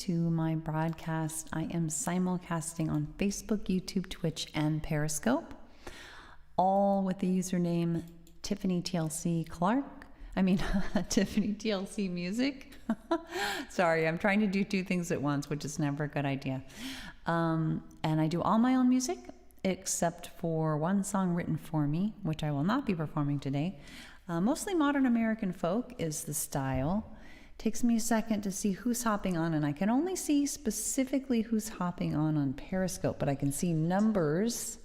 to my broadcast. I am simulcasting on Facebook, YouTube, Twitch, and Periscope, all with the username Tiffany TLC Clark. Tiffany TLC Music. Sorry, I'm trying to do two things at once, which is never a good idea. And I do all my own music, except for one song written for me, which I will not be performing today. Mostly modern American folk is the style. Takes me a second to see who's hopping on, and I can only see specifically who's hopping on Periscope, but I can see numbers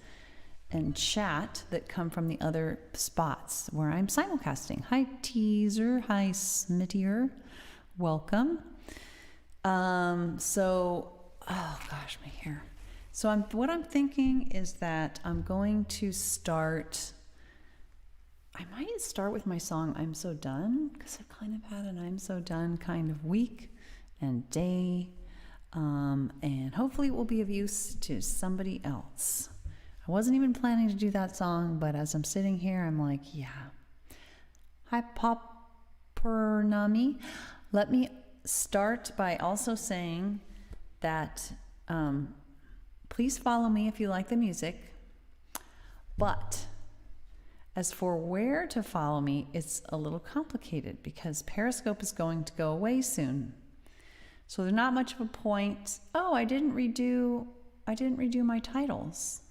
and chat that come from the other spots where I'm simulcasting. Hi Teaser, hi Smittier, welcome. Oh gosh, my hair. So what I'm thinking is that I'm going to start. I might start with my song, I'm So Done, because I've kind of had an I'm So Done kind of week and day. And hopefully it will be of use to somebody else. I wasn't even planning to do that song, but as I'm sitting here, I'm like, yeah. Hi, Popernami. Let me start by also saying that please follow me if you like the music. But as for where to follow me, it's a little complicated because Periscope is going to go away soon. So there's not much of a point. Oh, I didn't redo my titles.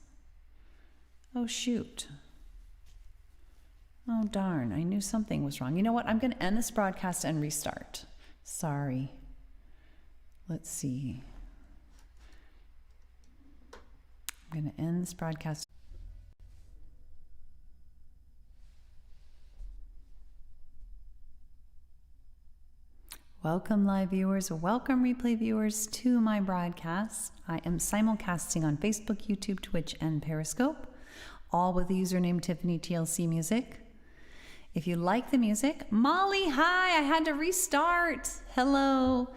Oh, shoot. Oh, darn. I knew something was wrong. You know what? I'm going to end this broadcast and restart. Sorry. Let's see. I'm going to end this broadcast. Welcome, live viewers, welcome, replay viewers, to my broadcast. I am simulcasting on Facebook, YouTube, Twitch, and Periscope, all with the username Tiffany TLC Music. If you like the music, Molly, hi, I had to restart. Hello.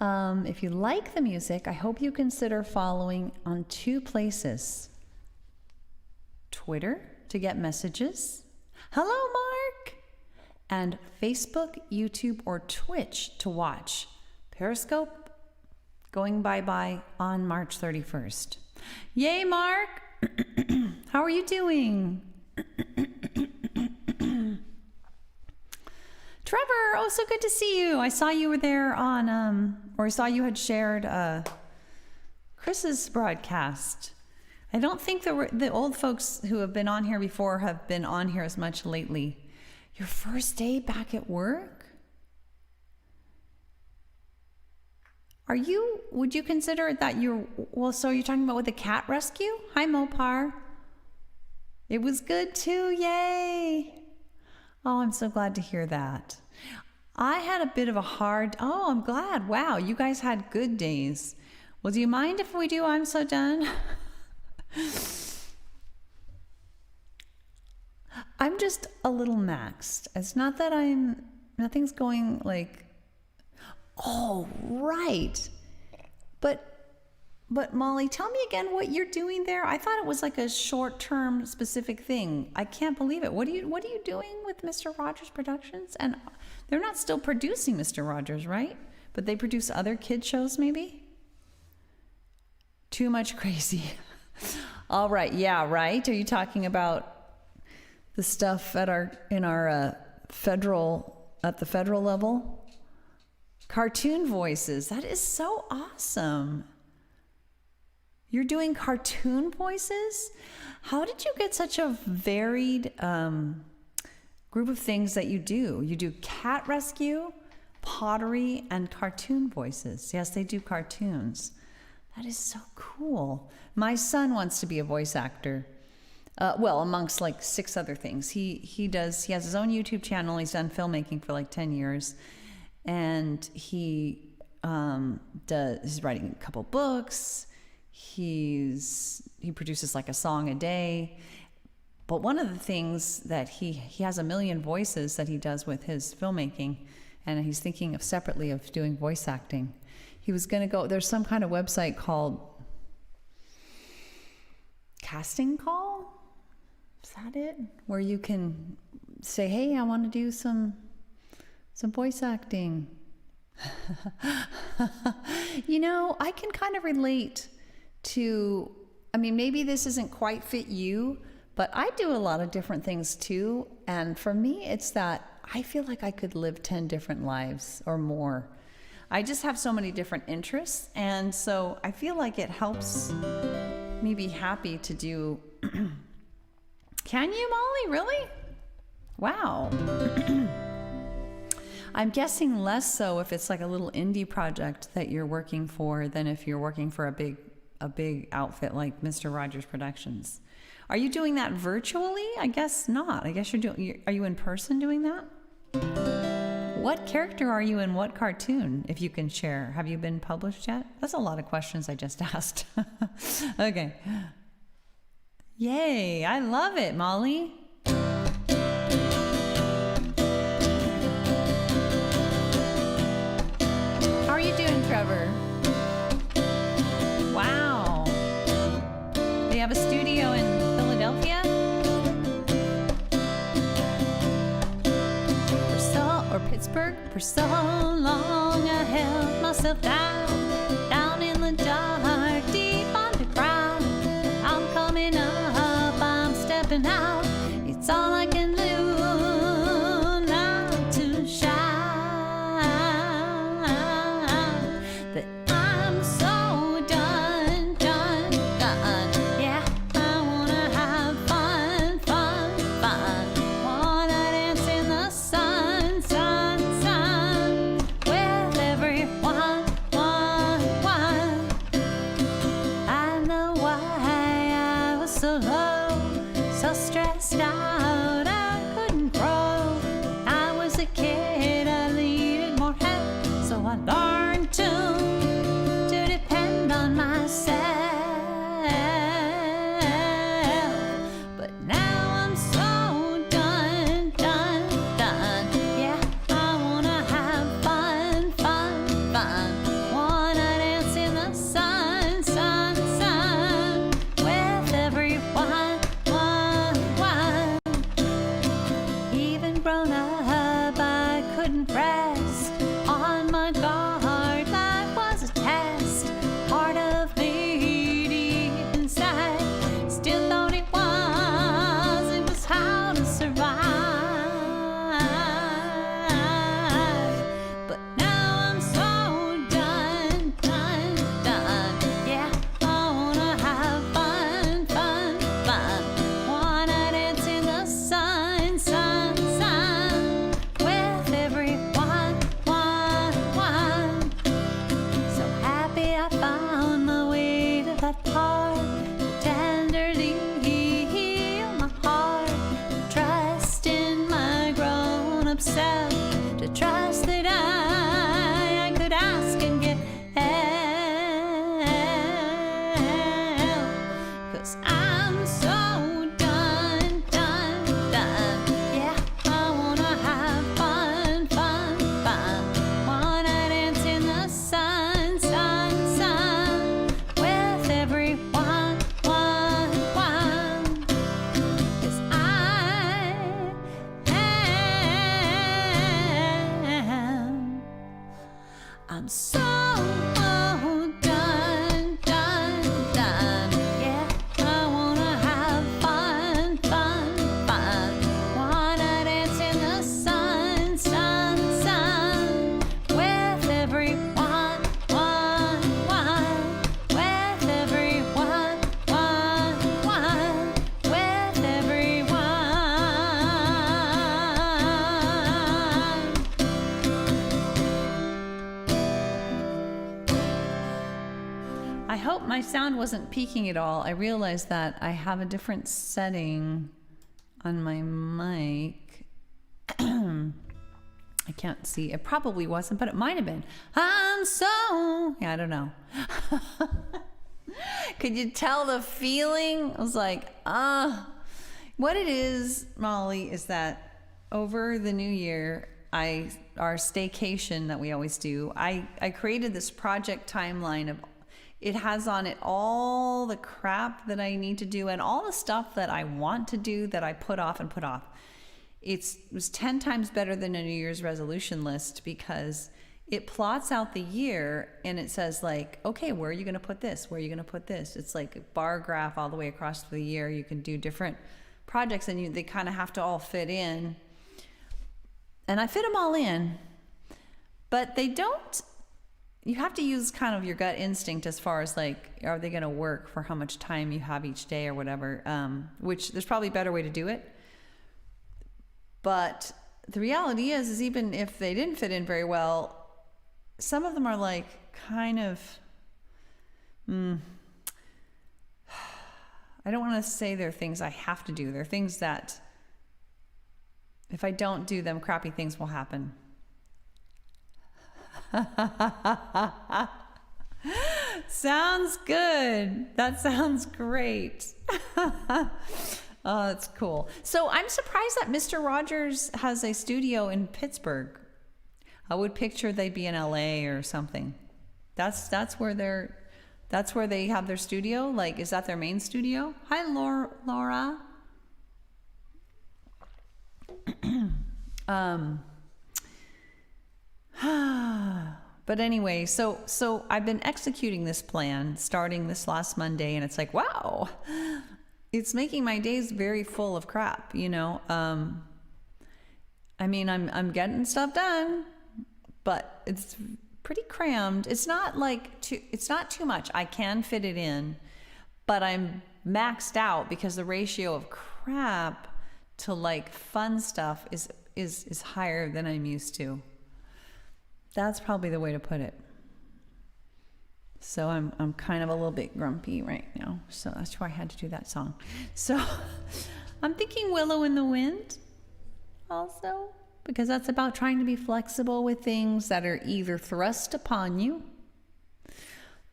If you like the music, I hope you consider following on two places. Twitter to get messages. Hello, Mark. And Facebook, YouTube, or Twitch to watch. Periscope going bye-bye on March 31st. Yay, Mark! How are you doing? Trevor, oh, so good to see you. I saw you were there on, or I saw you had shared Chris's broadcast. I don't think the old folks who have been on here before have been on here as much lately. Your first day back at work? Would you consider that so you're talking about with the cat rescue? Hi, Mopar. It was good too, yay. Oh, I'm so glad to hear that. I had a bit of I'm glad. Wow, you guys had good days. Well, do you mind if we do I'm So Done? I'm just a little maxed. It's not that nothing's going like, oh, right. But Molly, tell me again what you're doing there. I thought it was like a short-term specific thing. I can't believe it. What are you doing with Mr. Rogers Productions? And they're not still producing Mr. Rogers, right? But they produce other kid shows maybe? Too much crazy. All right. Yeah, right. Are you talking about the stuff at the federal level? Cartoon voices. That is so awesome. You're doing cartoon voices? How did you get such a varied group of things that you do? You do cat rescue, pottery, and cartoon voices. Yes, they do cartoons. That is so cool. My son wants to be a voice actor. Amongst like 6 other things. He has his own YouTube channel. He's done filmmaking for like 10 years. And he's writing a couple books. He produces like a song a day. But one of the things that he has 1 million voices that he does with his filmmaking, and he's thinking of separately of doing voice acting. He was going to go, there's some kind of website called Casting Call? Is that it? Where you can say, hey, I want to do some voice acting. I can kind of relate to, maybe this isn't quite fit you, but I do a lot of different things too. And for me, it's that I feel like I could live 10 different lives or more. I just have so many different interests. And so I feel like it helps me be happy to do. Can you, Molly? Really? Wow. I'm guessing less so if it's like a little indie project that you're working for than if you're working for a big outfit like Mr. Rogers Productions. Are you doing that virtually? I guess not. I guess are you in person doing that? What character are you in what cartoon, if you can share? Have you been published yet? That's a lot of questions I just asked. Okay. Yay, I love it, Molly. How are you doing, Trevor? Wow. They have a studio in Philadelphia? Or Pittsburgh? For so long I held myself down in the dark, deep underground. I'm coming up, I'm stepping out. It's all I can do now to shine. That I'm so done. Yeah, I wanna have fun. Wanna dance in the sun with everyone. I know why I was so low, so stressed out, I couldn't grow. I was a kid, I needed more help, so I learned to depend on myself. But now I'm so done. Yeah, I wanna have fun. Wanna dance in the sun with everyone. Even grown up, I couldn't rest on my guard. Life was a test, part of me deep inside still thought it was how to survive. But now I'm so done. Yeah, I wanna have fun. Wanna dance in the sun with everyone. So happy I found my way to that part to tenderly heal my heart. Trust in my grown-up self, to trust that I could ask and get help. 'Cause I'm so done. Yeah, I wanna have fun. Wanna dance in the sun with everyone. 'Cause I'm so done. Yeah, I wanna have fun. Wanna dance in the sun with everyone. With everyone. With everyone. I hope my sound wasn't peaking at all. I realized that I have a different setting on my mic. I can't see. It probably wasn't, but it might have been. I don't know. Could you tell the feeling? I was like, What it is, Molly, is that over the new year, our staycation that we always do, I created this project timeline of, it has on it all the crap that I need to do and all the stuff that I want to do that I put off. It was 10 times better than a New Year's resolution list because it plots out the year and it says like, okay, where are you going to put this? Where are you going to put this? It's like a bar graph all the way across the year. You can do different projects and they kind of have to all fit in. And I fit them all in, but they don't, you have to use kind of your gut instinct as far as like, are they going to work for how much time you have each day or whatever, which there's probably a better way to do it. But the reality is even if they didn't fit in very well, some of them are like kind of, I don't want to say they're things I have to do. They're things that if I don't do them, crappy things will happen. Sounds good. That sounds great. Oh, that's cool. So I'm surprised that Mr. Rogers has a studio in Pittsburgh. I would picture they'd be in LA or something. That's where they have their studio. Like, is that their main studio? Hi, Laura. But anyway, so I've been executing this plan starting this last Monday, and it's like, wow, it's making my days very full of crap, you know. I mean, I'm getting stuff done, but it's pretty crammed. It's not too much. I can fit it in, but I'm maxed out because the ratio of crap to like fun stuff is higher than I'm used to. That's probably the way to put it. So I'm kind of a little bit grumpy right now. So that's why I had to do that song. So I'm thinking Willow in the Wind also, because that's about trying to be flexible with things that are either thrust upon you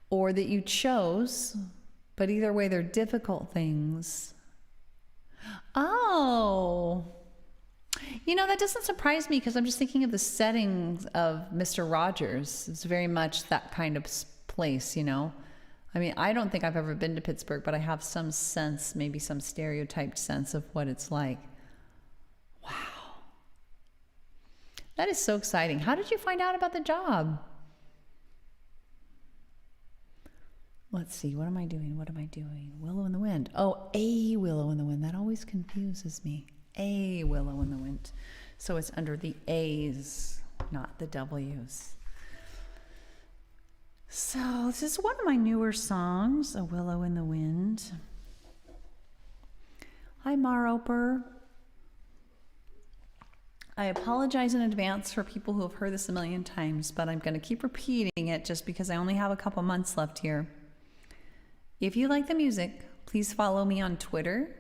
or that you chose, but either way they're difficult things. Oh, you know, that doesn't surprise me because I'm just thinking of the settings of Mr. Rogers. It's very much that kind of place, you know. I mean, I don't think I've ever been to Pittsburgh, but I have some sense, maybe some stereotyped sense of what it's like. Wow. That is so exciting. How did you find out about the job? Let's see. What am I doing? Willow in the Wind. Oh, a Willow in the Wind. That always confuses me. A Willow in the Wind. So it's under the A's, not the W's. So this is one of my newer songs, A Willow in the Wind. Hi, Maroper. I apologize in advance for people who have heard this a million times, but I'm going to keep repeating it just because I only have a couple months left here. If you like the music, please follow me on Twitter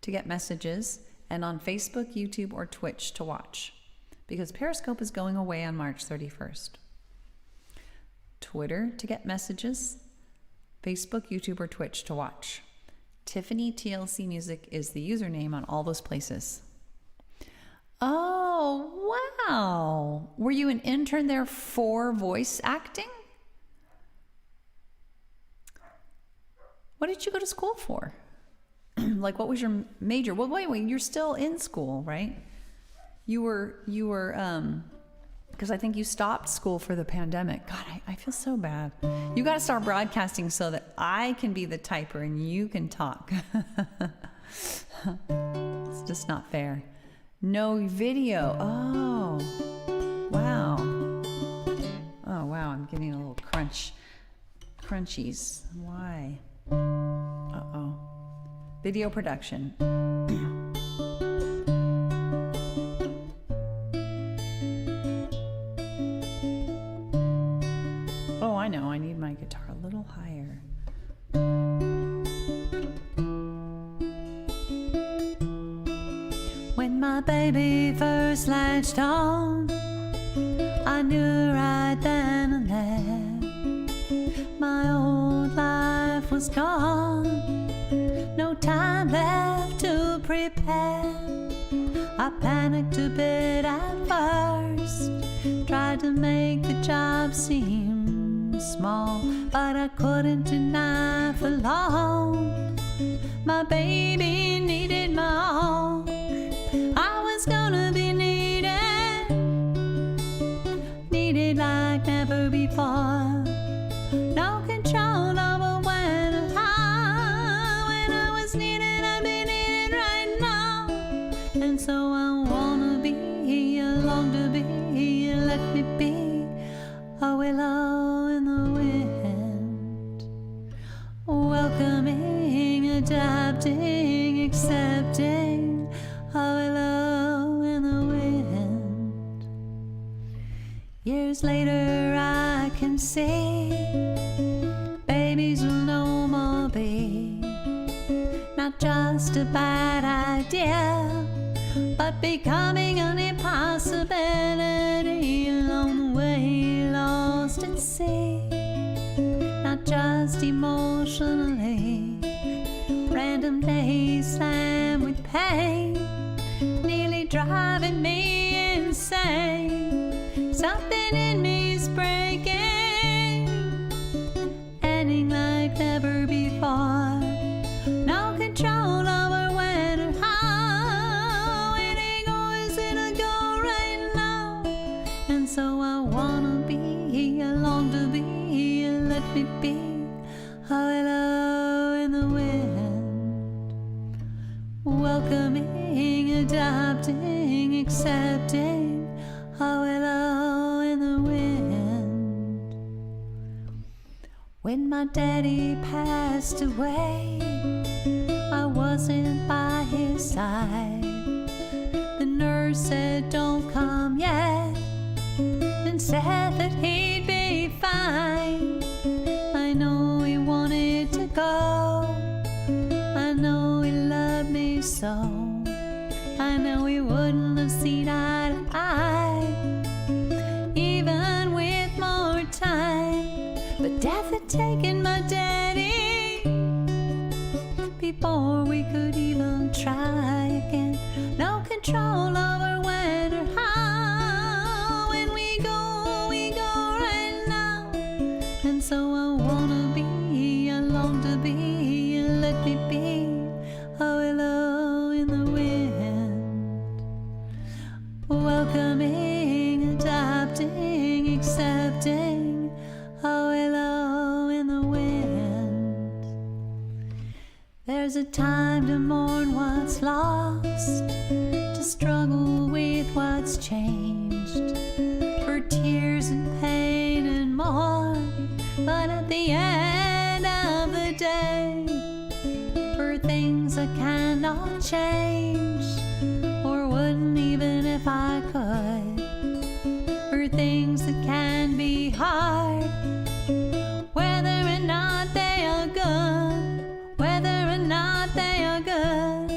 to get messages and on Facebook, YouTube, or Twitch to watch because Periscope is going away on March 31st. Twitter to get messages, Facebook, YouTube, or Twitch to watch. Tiffany TLC Music is the username on all those places. Oh, wow. Were you an intern there for voice acting? What did you go to school for? Like, what was your major? Well, wait, you're still in school, right? You were, because I think you stopped school for the pandemic. God, I feel so bad. You got to start broadcasting so that I can be the typer and you can talk. It's just not fair. No video. Oh, wow. Oh, wow. I'm getting a little crunchies. Why? Uh-oh. Video production. Oh, I know. I need my guitar a little higher. When my baby first latched on, I knew right then and there my old life was gone. No time left to prepare. I panicked a bit at first, tried to make the job seem small, but I couldn't deny for long. My baby needed my all. I was gonna be needed in the wind, welcoming, adapting, accepting. Oh, hello in the wind. Years later I can see babies will no more be not just a bad idea, but becoming an impossibility along the way, lost at sea. Not just emotionally, random days slammed with pain, nearly driving me insane. Something in me's breaking, ending like never before. No control over when or how. It ain't always gonna go right now. And so I wanna be, I long to be, let me be. Oh, hello in the wind, welcoming, adapting, accepting. Oh, hello in the wind. When my daddy passed away, I wasn't by his side. The nurse said, don't come yet, and said that he'd be fine. I know he wanted to go, I know he loved me so, I know he wouldn't have seen eye to eye, even with more time. But death had taken my daddy before we could even try again. No control over when or how. When we go right now. And so I wanna be, I long to be, let me be. Oh, hello in the wind, welcoming, adapting, accepting. Oh, hello in the wind. There's a time to mourn what's lost, to struggle with what's changed, for tears and pain and more. But at the end of the day, for things I cannot change, or wouldn't even if I could, for things that can be hard, whether or not they are good, whether or not they are good.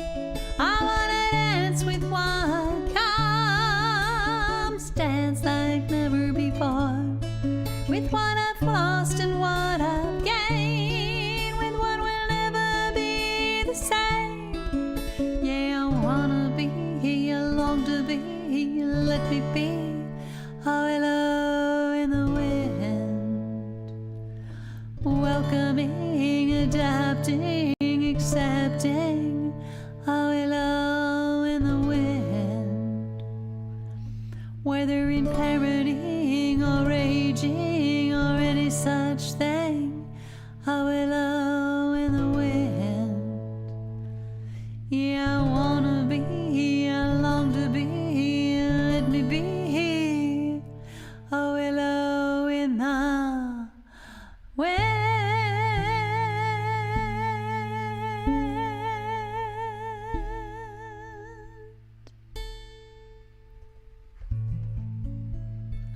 I wanna dance with what comes, dance like never before, with what I've lost and what I've gained, with what will never be the same. Yeah, I wanna be, I long to be, let me be. Oh, hello in the wind, welcoming, adapting, accepting. Oh, hello in the wind, whether in parenting or raging or any such thing. Oh, hello in the wind. Yeah, I wanna be, I long to be, let me be. Oh, hello in the wind.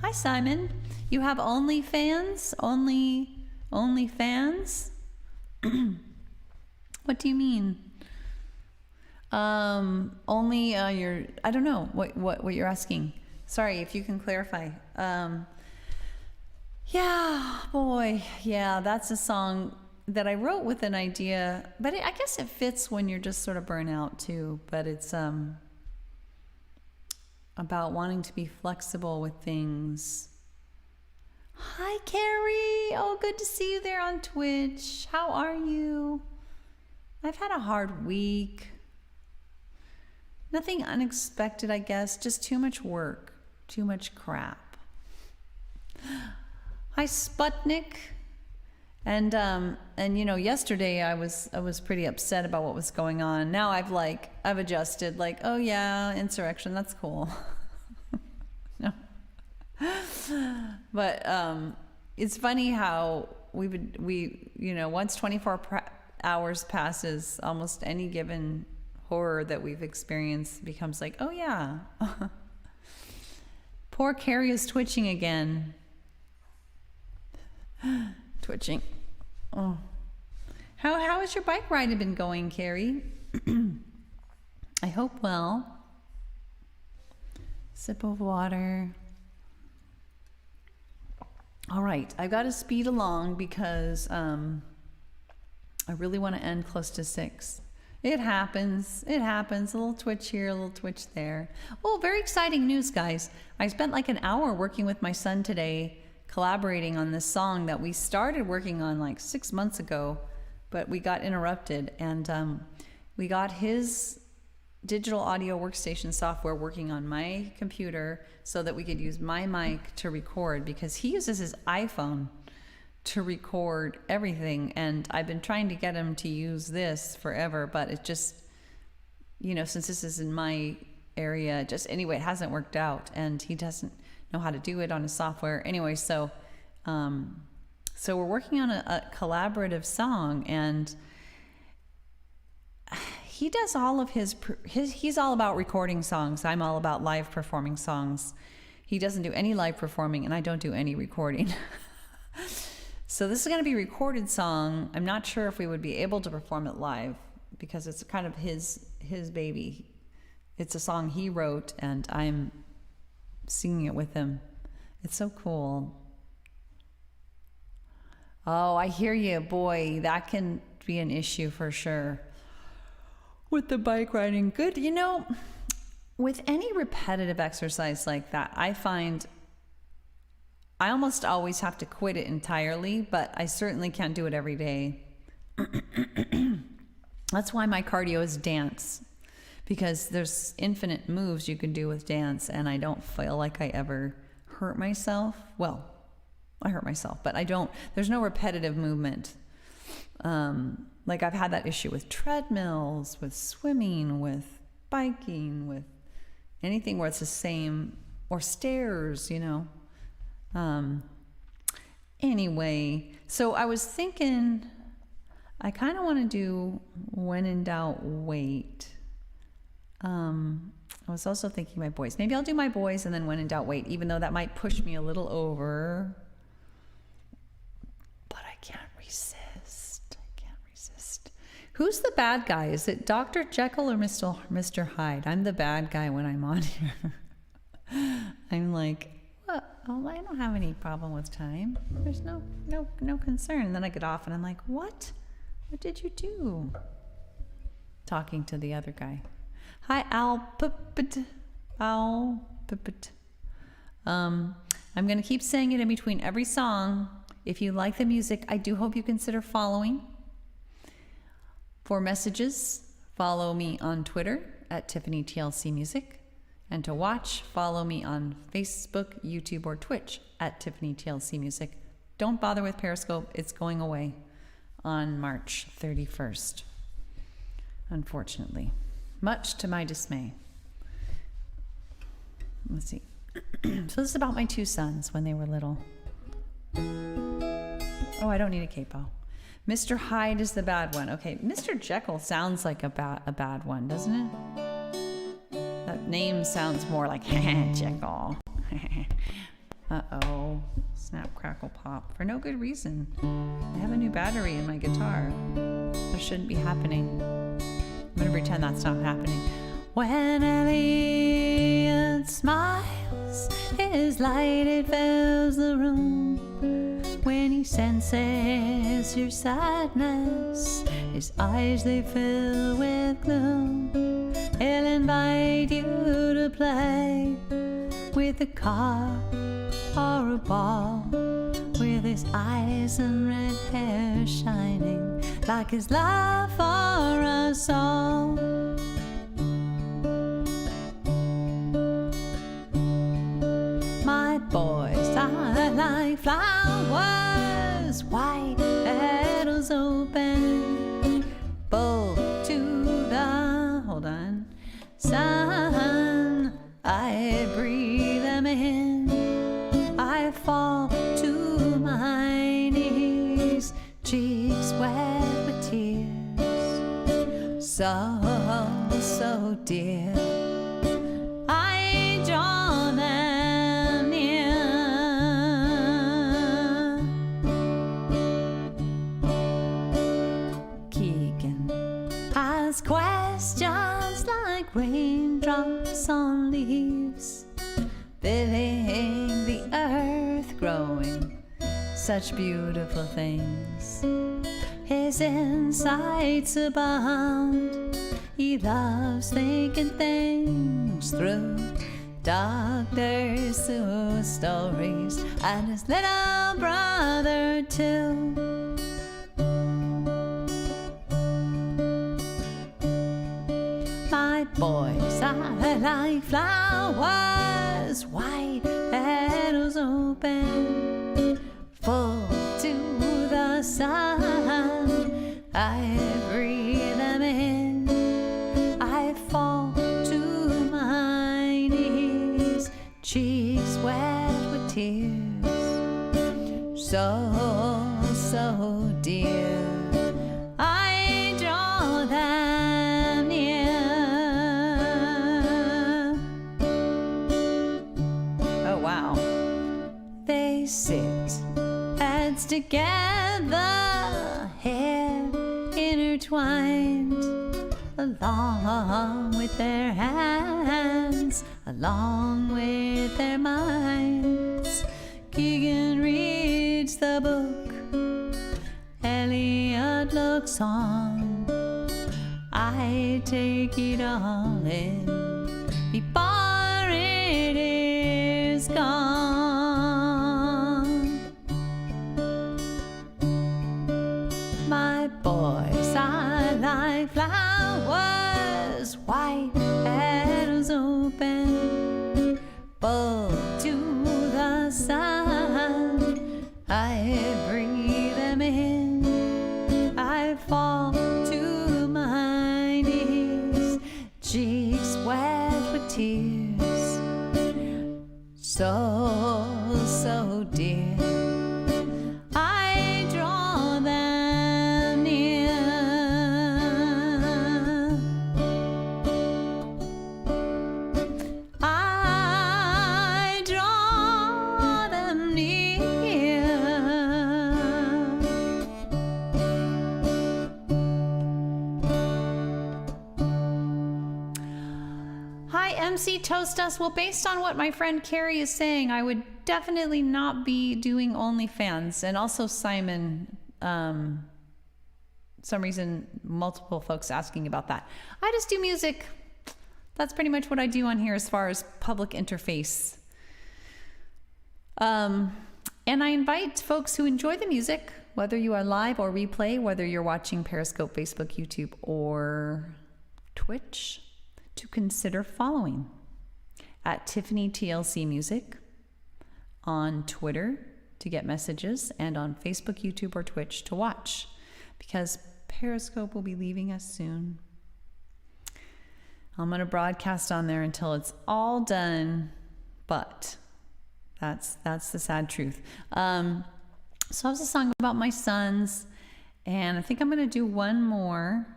Hi, Simon. You have OnlyFans? OnlyFans? What do you mean? Only your, I don't know what you're asking. Sorry, if you can clarify. Yeah, boy, yeah, that's a song that I wrote with an idea, but I guess it fits when you're just sort of burnt out too. But it's about wanting to be flexible with things. Hi, Carrie. Oh, good to see you there on Twitch. How are you? I've had a hard week. Nothing unexpected, I guess. Just too much work. Too much crap. Hi, Sputnik. And you know, yesterday I was pretty upset about what was going on. Now I've adjusted, like, oh yeah, insurrection, that's cool. No. But it's funny how once 24 hours passes, almost any given horror that we've experienced becomes like, oh yeah. Poor Carrie is twitching again. Twitching. Oh. How has your bike ride been going, Carrie? I hope well. Sip of water. All right, I've got to speed along because I really want to end close to 6. It happens. A little twitch here, a little twitch there. Oh, very exciting news, guys. I spent like an hour working with my son today, collaborating on this song that we started working on like 6 months ago, but we got interrupted. And we got his digital audio workstation software working on my computer so that we could use my mic to record, because he uses his iPhone to record everything, and I've been trying to get him to use this forever, but it just, since this is in my area, it hasn't worked out, and he doesn't know how to do it on his software anyway. So we're working on a collaborative song, and he does all of he's all about recording songs. I'm all about live performing songs. He doesn't do any live performing, and I don't do any recording. So this is going to be a recorded song. I'm not sure if we would be able to perform it live because it's kind of his baby. It's a song he wrote, and I'm singing it with him. It's so cool. Oh, I hear you. Boy, that can be an issue for sure. With the bike riding. Good. With any repetitive exercise like that, I find I almost always have to quit it entirely, but I certainly can't do it every day. That's why my cardio is dance, because there's infinite moves you can do with dance, and I don't feel like I ever hurt myself. Well, I hurt myself, but there's no repetitive movement. Like I've had that issue with treadmills, with swimming, with biking, with anything where it's the same, or stairs, Anyway, so I was thinking, I kind of want to do When in Doubt, Wait. I was also thinking My Boys. Maybe I'll do My Boys and then When in Doubt, Wait, even though that might push me a little over. But I can't resist. Who's the bad guy? Is it Dr. Jekyll or Mr. Hyde? I'm the bad guy when I'm on here. I'm like, oh, I don't have any problem with time. There's no concern. And then I get off and I'm like, what? What did you do? Talking to the other guy. Hi, Al Puppet. I'm going to keep saying it in between every song. If you like the music, I do hope you consider following. For messages, follow me on Twitter at TiffanyTLCMusic. And to watch, follow me on Facebook, YouTube, or Twitch at TiffanyTLCMusic. Don't bother with Periscope. It's going away on March 31st, unfortunately, much to my dismay. Let's see. So this is about my 2 sons when they were little. Oh, I don't need a capo. Mr. Hyde is the bad one. Okay, Mr. Jekyll sounds like a bad one, doesn't it? That name sounds more like Jekyll. Uh-oh. Snap, crackle, pop. For no good reason. I have a new battery in my guitar. That shouldn't be happening. I'm going to pretend that's not happening. When Elliot smiles, his light, it fills the room. When he senses your sadness, his eyes, they fill with gloom. He'll invite you to play with a car or a ball, with his eyes and red hair shining like his love for us all. My boys are like flowers, white petals open, both to the, hold on, sun. I breathe them in, I fall to my so dear. I draw them near. Keegan has questions like raindrops on leaves, filling the earth, growing such beautiful things. His insights abound. He loves thinking things through. Doctors who stories, and his little brother too. My boys are like flowers, white petals open, full to the sun. I breathe them in, I fall to my knees, cheeks wet with tears, so dear. I draw them near. Oh wow. They sit heads together, hair intertwined, along with their hands, along with their minds. Keegan reads the book, Elliot looks on. I take it all in before it is gone. My boys are like flowers, white petals open, full to the sun. I breathe them in, I fall to my knees, cheeks wet with tears, so dear. I draw them near. I draw them near. Hi, MC Toast Us. Well, based on what my friend Carrie is saying, I would definitely not be doing OnlyFans. And also Simon, some reason, multiple folks asking about that. I just do music. That's pretty much what I do on here as far as public interface. And I invite folks who enjoy the music, whether you are live or replay, whether you're watching Periscope, Facebook, YouTube, or Twitch, to consider following at Tiffany TLC Music on Twitter to get messages, and on Facebook, YouTube, or Twitch to watch, because Periscope will be leaving us soon. I'm going to broadcast on there until it's all done, but that's the sad truth. So I was a song about my sons, and I think I'm going to do one more,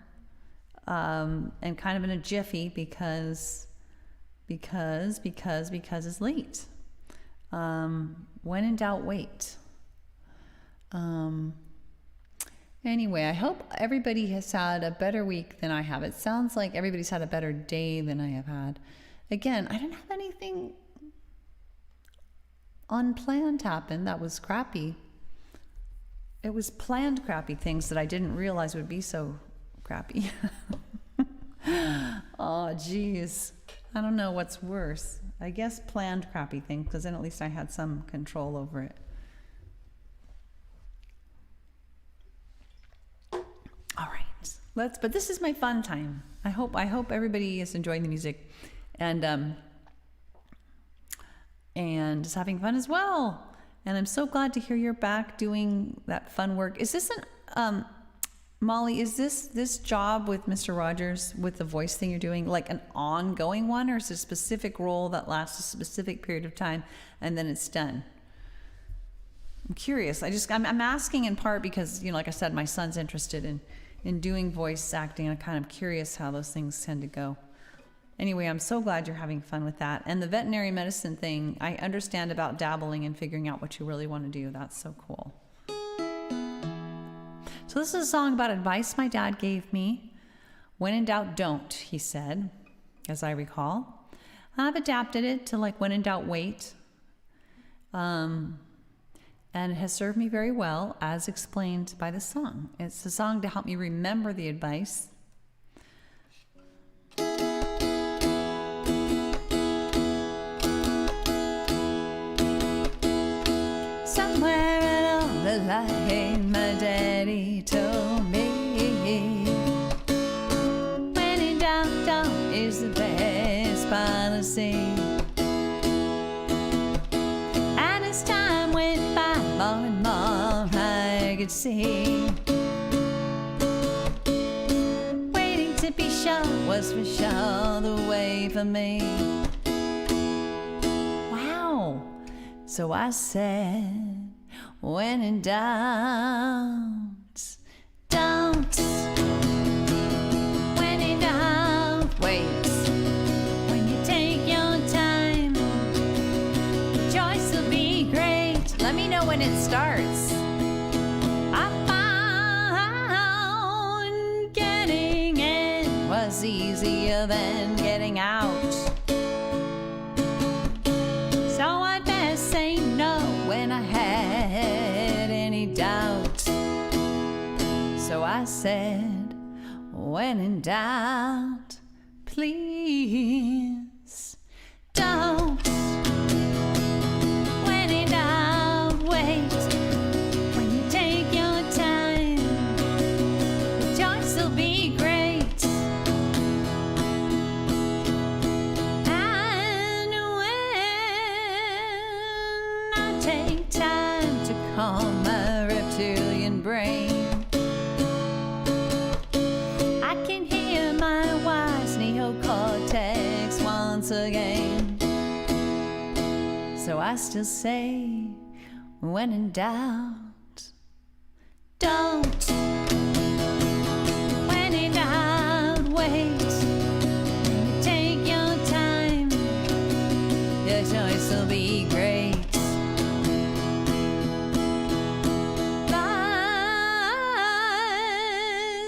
and kind of in a jiffy because it's late. When in doubt, wait. Anyway, I hope everybody has had a better week than I have. It sounds like everybody's had a better day than I have had. Again, I didn't have anything unplanned happen that was crappy. It was planned crappy things that I didn't realize would be so crappy. Oh, geez. I don't know what's worse. I guess planned crappy things, because then at least I had some control over it. All right. But this is my fun time. I hope everybody is enjoying the music and is having fun as well. And I'm so glad to hear you're back doing that fun work. Is this Molly, is this job with Mr. Rogers, with the voice thing you're doing, like an ongoing one, or is it a specific role that lasts a specific period of time and then it's done? I'm curious. I'm asking in part because, like I said, my son's interested in doing voice acting. I'm kind of curious how those things tend to go. Anyway, I'm so glad you're having fun with that. And the veterinary medicine thing, I understand about dabbling and figuring out what you really want to do. That's so cool. So this is a song about advice my dad gave me. When in doubt, don't, he said, as I recall. I've adapted it to like when in doubt, wait. And it has served me very well, as explained by the song. It's a song to help me remember the advice. Somewhere along the line, my daddy told me, when in doubt, don't is the best policy. And as time went by, more and more I could see, waiting to be sure was for sure the way for me. Wow. So I said, when in doubt, don't. When in doubt, wait. When you take your time, the choice will be great. Let me know when it starts. I found getting in was easier than getting out. So I'd best say no when I had any doubt. So I said, when in doubt, please don't. When in doubt, wait. When you take your time, the choice will be great. And when I take time to calm my reptilian brain, I can hear my wise neocortex once again. So I still say, when in doubt, don't. When in doubt, wait. When you take your time, your choice will be great.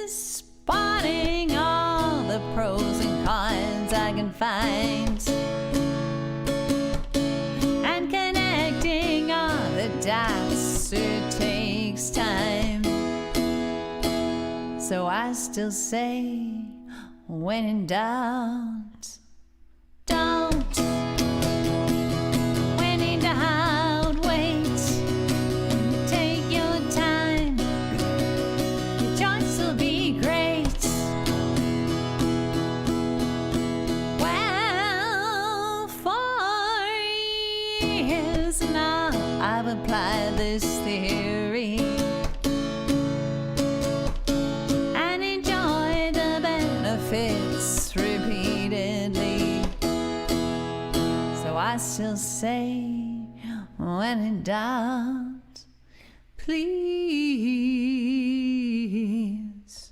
Spotting all the pros and cons I can find, and connecting all the dots, it takes time. So I still say, when in doubt, don't. When in doubt, wait. When you take your time, your choice will be great. Well, for years now I've applied this theory and enjoyed the benefits repeatedly. So I still say, when in doubt, please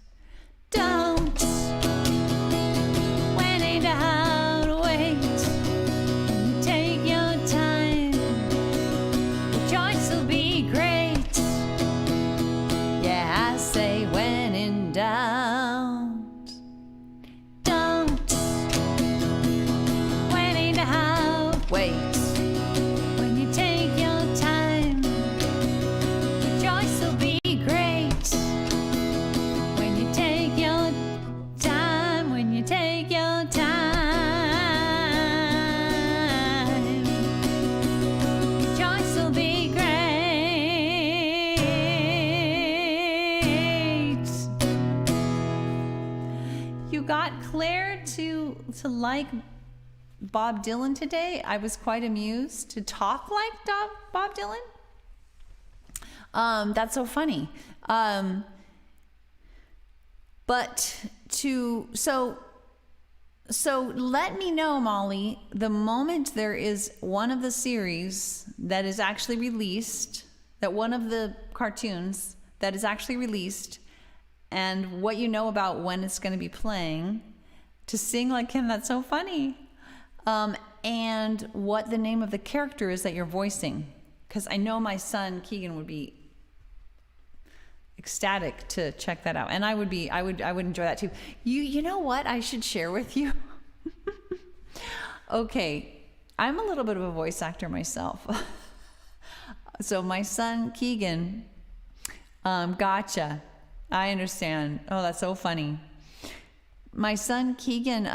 don't. When in doubt, wait. When you take your time, the choice will be great. Yeah, I say, when in doubt, don't. When in doubt, wait. When you take your time, the choice will be great. When you take your time, when you take your time, the choice will be great. You got Claire to like Bob Dylan today. I was quite amused to talk like Bob Dylan. That's so funny. So let me know, Molly, the moment there is one of the series that is actually released, that one of the cartoons that is actually released, and what you know about when it's going to be playing to sing like him. That's so funny. And what the name of the character is that you're voicing. Because I know my son Keegan would be ecstatic to check that out, and I would enjoy that too. You know what I should share with you? Okay, I'm a little bit of a voice actor myself. So my son Keegan, gotcha. I understand. Oh, that's so funny. My son Keegan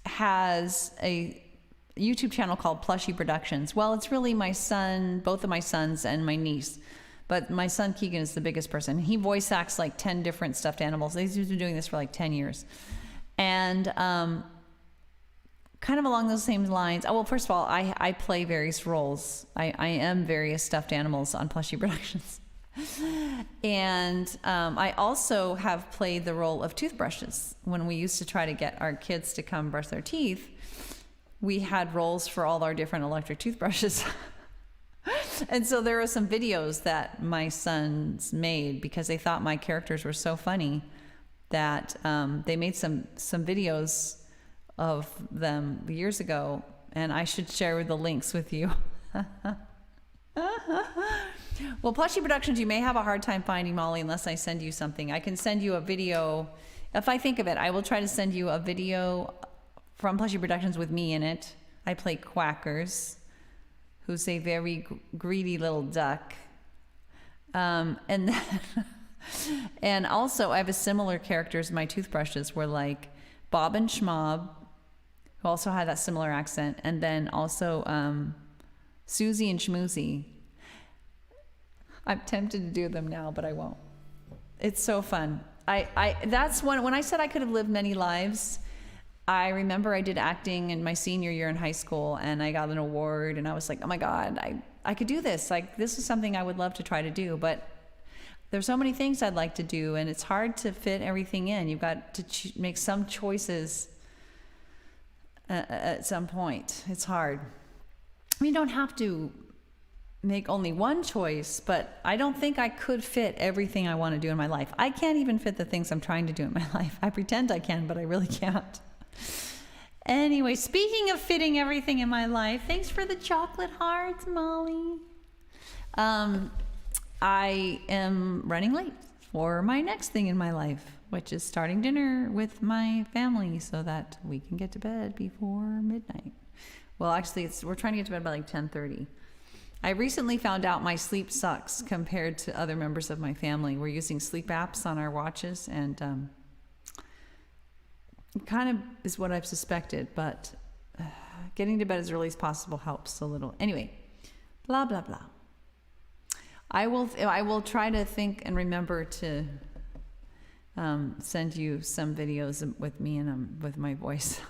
has a YouTube channel called Plushie Productions. Well, it's really my son, both of my sons, and my niece. But my son Keegan is the biggest person. He voice acts like 10 different stuffed animals. He's been doing this for like 10 years. And kind of along those same lines, well, first of all, I play various roles. I am various stuffed animals on Plushie Productions. And I also have played the role of toothbrushes. When we used to try to get our kids to come brush their teeth, we had roles for all our different electric toothbrushes. And so there are some videos that my sons made because they thought my characters were so funny that they made some videos of them years ago, and I should share the links with you. Well, Plushie Productions, you may have a hard time finding, Molly, unless I send you something. I can send you a video. If I think of it, I will try to send you a video from Plushie Productions with me in it. I play Quackers, who's a very greedy little duck. And then and also I have a similar characters. My toothbrushes were like Bob and Schmob, who also had that similar accent, and then also Susie and Schmoozy. I'm tempted to do them now, but I won't. It's so fun. That's when I said I could have lived many lives. I remember I did acting in my senior year in high school, and I got an award, and I was like, oh my God, I could do this. Like, this is something I would love to try to do, but there's so many things I'd like to do, and it's hard to fit everything in. You've got to make some choices at some point. It's hard. I mean, you don't have to make only one choice, but I don't think I could fit everything I want to do in my life. I can't even fit the things I'm trying to do in my life. I pretend I can, but I really can't. Anyway, speaking of fitting everything in my life, thanks for the chocolate hearts, Molly. I am running late for my next thing in my life, which is starting dinner with my family so that we can get to bed before midnight. Well, actually, we're trying to get to bed by like 10:30. I recently found out my sleep sucks compared to other members of my family. We're using sleep apps on our watches, and it kind of is what I've suspected, but getting to bed as early as possible helps a little. Anyway, blah, blah, blah. I will try to think and remember to send you some videos with me and with my voice.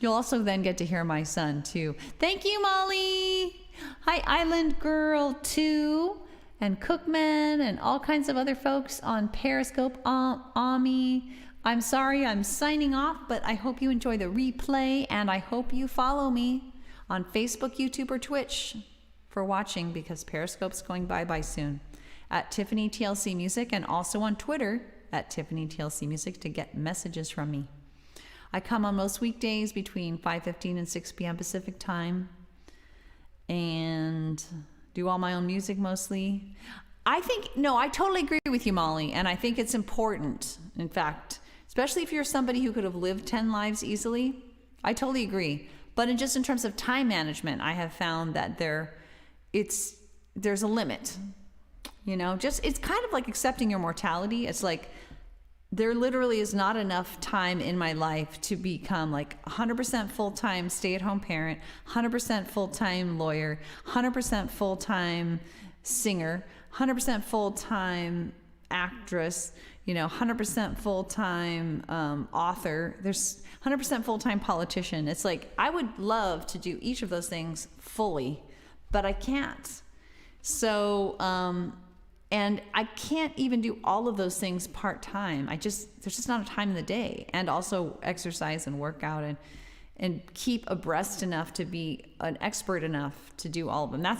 You'll also then get to hear my son too. Thank you, Molly. Hi, Island Girl 2 and Cookman and all kinds of other folks on Periscope, Ami. I'm sorry I'm signing off, but I hope you enjoy the replay, and I hope you follow me on Facebook, YouTube, or Twitch for watching, because Periscope's going bye-bye soon, at Tiffany TLC Music, and also on Twitter at Tiffany TLC Music to get messages from me. I come on most weekdays between 5:15 and 6 p.m. Pacific time and do all my own music mostly. I totally agree with you, Molly, and I think it's important. In fact, especially if you're somebody who could have lived 10 lives easily, I totally agree. But in terms of time management, I have found that there's a limit. You know, it's kind of like accepting your mortality. It's like there literally is not enough time in my life to become like 100% full-time stay-at-home parent, 100% full-time lawyer, 100% full-time singer, 100% full-time actress, 100% full-time author. There's 100% full-time politician. It's like I would love to do each of those things fully, but I can't. So, and I can't even do all of those things part-time. There's just not enough time in the day, and also exercise and work out and keep abreast enough to be an expert enough to do all of them.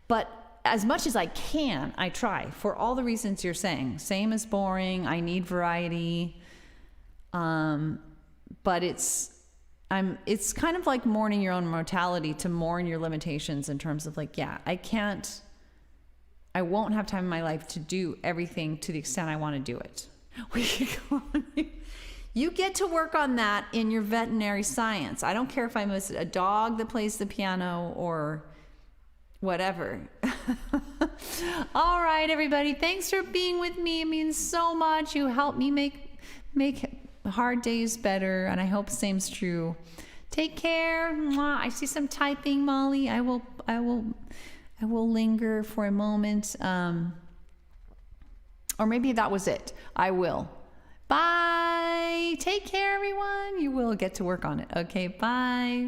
But as much as I can, I try for all the reasons you're saying. Same as boring. I need variety. But it's kind of like mourning your own mortality, to mourn your limitations in terms of like, yeah, I won't have time in my life to do everything to the extent I want to do it. You get to work on that in your veterinary science. I don't care if I'm a dog that plays the piano or whatever. All right, everybody. Thanks for being with me. It means so much. You help me make hard days better, and I hope same's true. Take care. Mwah. I see some typing, Molly. I will linger for a moment. Or maybe that was it. I will. Bye. Take care, everyone. You will get to work on it. Okay, bye.